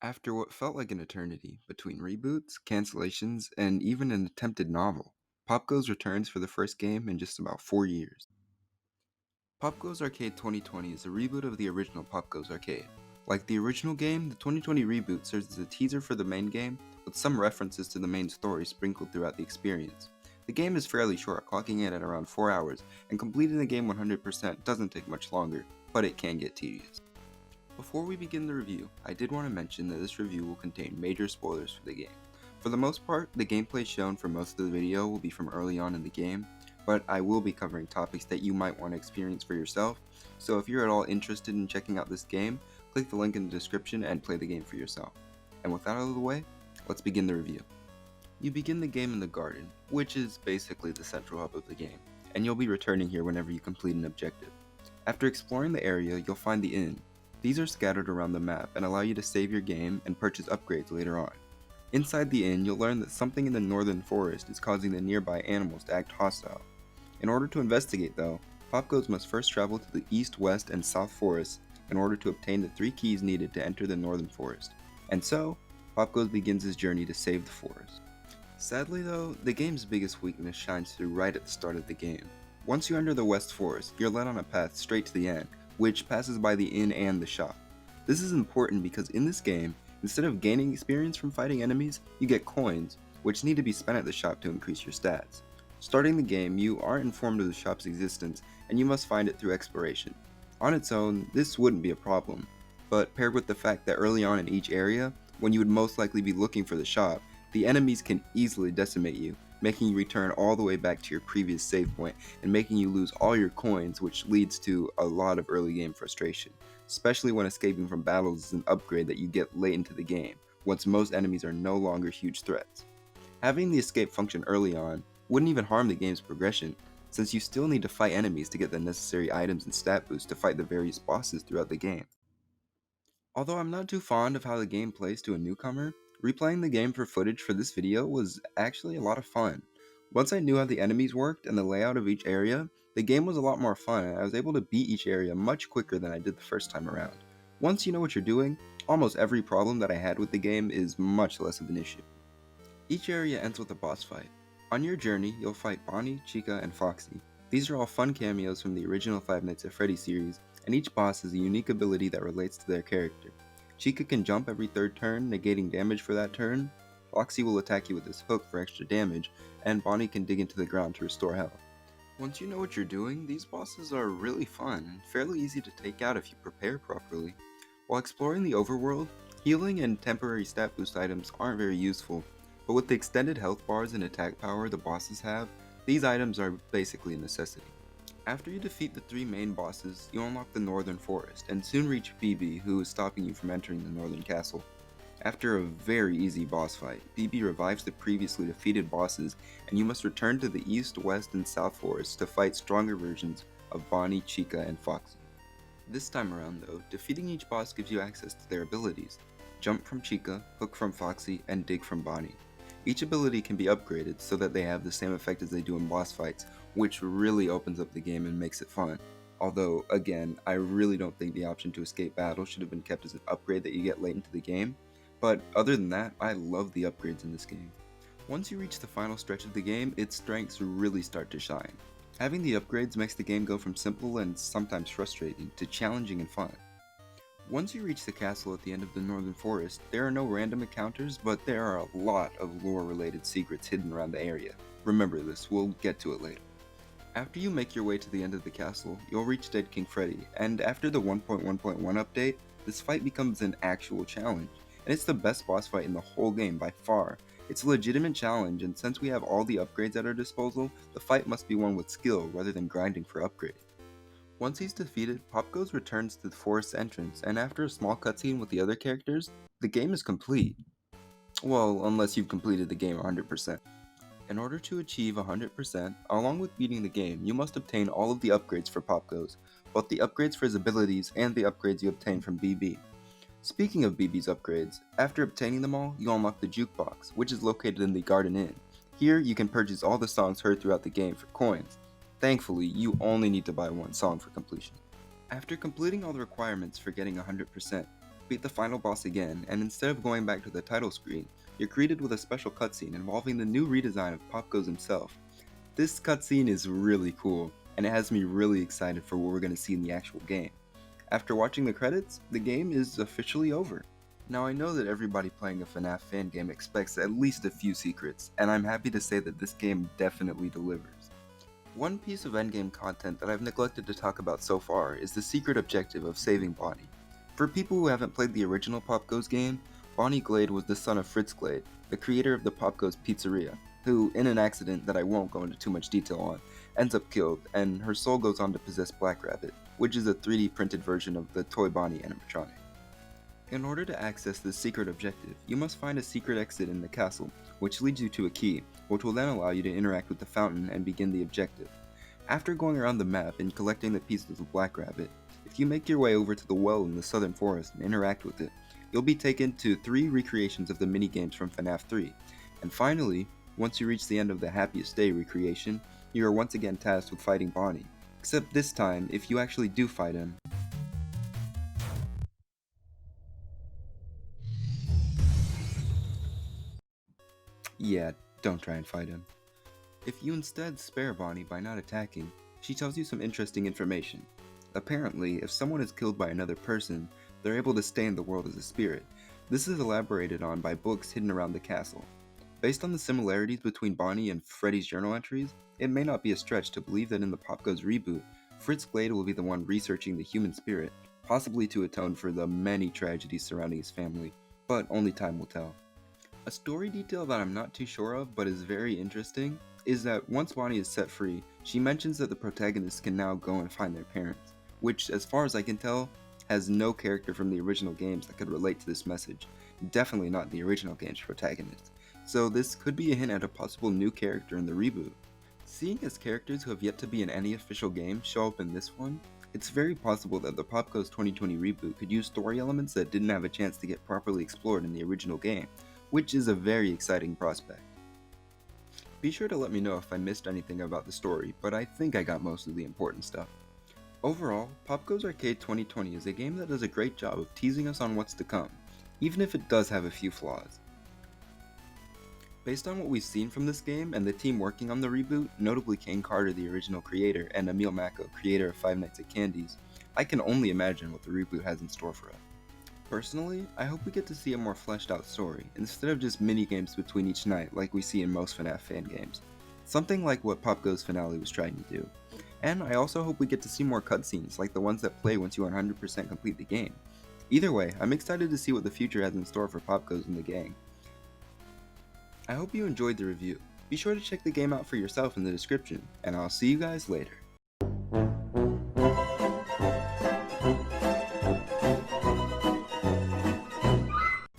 After what felt like an eternity between reboots, cancellations, and even an attempted novel, Popgoes returns for the first game in just about 4 years. Popgoes Arcade 2020 is a reboot of the original Popgoes Arcade. Like the original game, the 2020 reboot serves as a teaser for the main game, with some references to the main story sprinkled throughout the experience. The game is fairly short, clocking in at around 4 hours, and completing the game 100% doesn't take much longer, but it can get tedious. Before we begin the review, I did want to mention that this review will contain major spoilers for the game. For the most part, the gameplay shown for most of the video will be from early on in the game, but I will be covering topics that you might want to experience for yourself, so if you're at all interested in checking out this game, click the link in the description and play the game for yourself. And with that out of the way, let's begin the review. You begin the game in the garden, which is basically the central hub of the game, and you'll be returning here whenever you complete an objective. After exploring the area, you'll find the inn. These are scattered around the map and allow you to save your game and purchase upgrades later on. Inside the inn, you'll learn that something in the northern forest is causing the nearby animals to act hostile. In order to investigate though, Popgoes must first travel to the east, west, and south forests in order to obtain the 3 keys needed to enter the northern forest. And so, Popgoes begins his journey to save the forest. Sadly though, the game's biggest weakness shines through right at the start of the game. Once you enter the west forest, you're led on a path straight to the end, which passes by the inn and the shop. This is important because in this game, instead of gaining experience from fighting enemies, you get coins, which need to be spent at the shop to increase your stats. Starting the game, you aren't informed of the shop's existence, and you must find it through exploration. On its own, this wouldn't be a problem, but paired with the fact that early on in each area, when you would most likely be looking for the shop, the enemies can easily decimate you, making you return all the way back to your previous save point and making you lose all your coins, which leads to a lot of early game frustration, especially when escaping from battles is an upgrade that you get late into the game, once most enemies are no longer huge threats. Having the escape function early on wouldn't even harm the game's progression, since you still need to fight enemies to get the necessary items and stat boosts to fight the various bosses throughout the game. Although I'm not too fond of how the game plays to a newcomer, replaying the game for footage for this video was actually a lot of fun. Once I knew how the enemies worked and the layout of each area, the game was a lot more fun and I was able to beat each area much quicker than I did the first time around. Once you know what you're doing, almost every problem that I had with the game is much less of an issue. Each area ends with a boss fight. On your journey, you'll fight Bonnie, Chica, and Foxy. These are all fun cameos from the original Five Nights at Freddy's series, and each boss has a unique ability that relates to their character. Chica can jump every third turn, negating damage for that turn. Foxy will attack you with his hook for extra damage, and Bonnie can dig into the ground to restore health. Once you know what you're doing, these bosses are really fun and fairly easy to take out if you prepare properly. While exploring the overworld, healing and temporary stat boost items aren't very useful, but with the extended health bars and attack power the bosses have, these items are basically a necessity. After you defeat the 3 main bosses, you unlock the Northern Forest, and soon reach BB, who is stopping you from entering the Northern Castle. After a very easy boss fight, BB revives the previously defeated bosses, and you must return to the East, West, and South Forests to fight stronger versions of Bonnie, Chica, and Foxy. This time around though, defeating each boss gives you access to their abilities. Jump from Chica, hook from Foxy, and dig from Bonnie. Each ability can be upgraded so that they have the same effect as they do in boss fights, which really opens up the game and makes it fun. Although, again, I really don't think the option to escape battle should have been kept as an upgrade that you get late into the game, but other than that, I love the upgrades in this game. Once you reach the final stretch of the game, its strengths really start to shine. Having the upgrades makes the game go from simple and sometimes frustrating to challenging and fun. Once you reach the castle at the end of the Northern Forest, there are no random encounters, but there are a lot of lore-related secrets hidden around the area. Remember this, we'll get to it later. After you make your way to the end of the castle, you'll reach Dead King Freddy, and after the 1.1.1 update, this fight becomes an actual challenge, and it's the best boss fight in the whole game by far. It's a legitimate challenge, and since we have all the upgrades at our disposal, the fight must be won with skill rather than grinding for upgrades. Once he's defeated, Popgoes returns to the forest's entrance, and after a small cutscene with the other characters, the game is complete. Well, unless you've completed the game 100%. In order to achieve 100%, along with beating the game, you must obtain all of the upgrades for Popgoes, both the upgrades for his abilities and the upgrades you obtain from BB. Speaking of BB's upgrades, after obtaining them all, you unlock the Jukebox, which is located in the Garden Inn. Here, you can purchase all the songs heard throughout the game for coins. Thankfully, you only need to buy one song for completion. After completing all the requirements for getting 100%, beat the final boss again, and instead of going back to the title screen, you're greeted with a special cutscene involving the new redesign of Popgoes himself. This cutscene is really cool, and it has me really excited for what we're going to see in the actual game. After watching the credits, the game is officially over. Now I know that everybody playing a FNAF fan game expects at least a few secrets, and I'm happy to say that this game definitely delivers. One piece of endgame content that I've neglected to talk about so far is the secret objective of saving Bonnie. For people who haven't played the original Popgoes game, Bonnie Glade was the son of Fritz Glade, the creator of the Popgoes Pizzeria, who, in an accident that I won't go into too much detail on, ends up killed, and her soul goes on to possess Black Rabbit, which is a 3D printed version of the Toy Bonnie animatronic. In order to access this secret objective, you must find a secret exit in the castle, which leads you to a key, which will then allow you to interact with the fountain and begin the objective. After going around the map and collecting the pieces of Black Rabbit, if you make your way over to the well in the southern forest and interact with it, you'll be taken to 3 recreations of the minigames from FNAF 3. And finally, once you reach the end of the Happiest Day recreation, you are once again tasked with fighting Bonnie. Except this time, if you actually do fight him, yeah, don't try and fight him. If you instead spare Bonnie by not attacking, she tells you some interesting information. Apparently, if someone is killed by another person, they're able to stay in the world as a spirit. This is elaborated on by books hidden around the castle. Based on the similarities between Bonnie and Freddy's journal entries, it may not be a stretch to believe that in the Popgoes reboot, Fritz Glade will be the one researching the human spirit, possibly to atone for the many tragedies surrounding his family, but only time will tell. A story detail that I'm not too sure of but is very interesting is that once Bonnie is set free, she mentions that the protagonists can now go and find their parents, which, as far as I can tell, has no character from the original games that could relate to this message, definitely not the original game's protagonist, so this could be a hint at a possible new character in the reboot. Seeing as characters who have yet to be in any official game show up in this one, it's very possible that the Popgoes 2020 reboot could use story elements that didn't have a chance to get properly explored in the original game, which is a very exciting prospect. Be sure to let me know if I missed anything about the story, but I think I got most of the important stuff. Overall, Popgoes Arcade 2020 is a game that does a great job of teasing us on what's to come, even if it does have a few flaws. Based on what we've seen from this game and the team working on the reboot, notably Kane Carter, the original creator, and Emil Mako, creator of Five Nights at Candy's, I can only imagine what the reboot has in store for us. Personally, I hope we get to see a more fleshed out story, instead of just mini-games between each night like we see in most FNAF fan games. Something like what Popgoes finale was trying to do. And I also hope we get to see more cutscenes like the ones that play once you 100% complete the game. Either way, I'm excited to see what the future has in store for Popgoes and the gang. I hope you enjoyed the review. Be sure to check the game out for yourself in the description, and I'll see you guys later.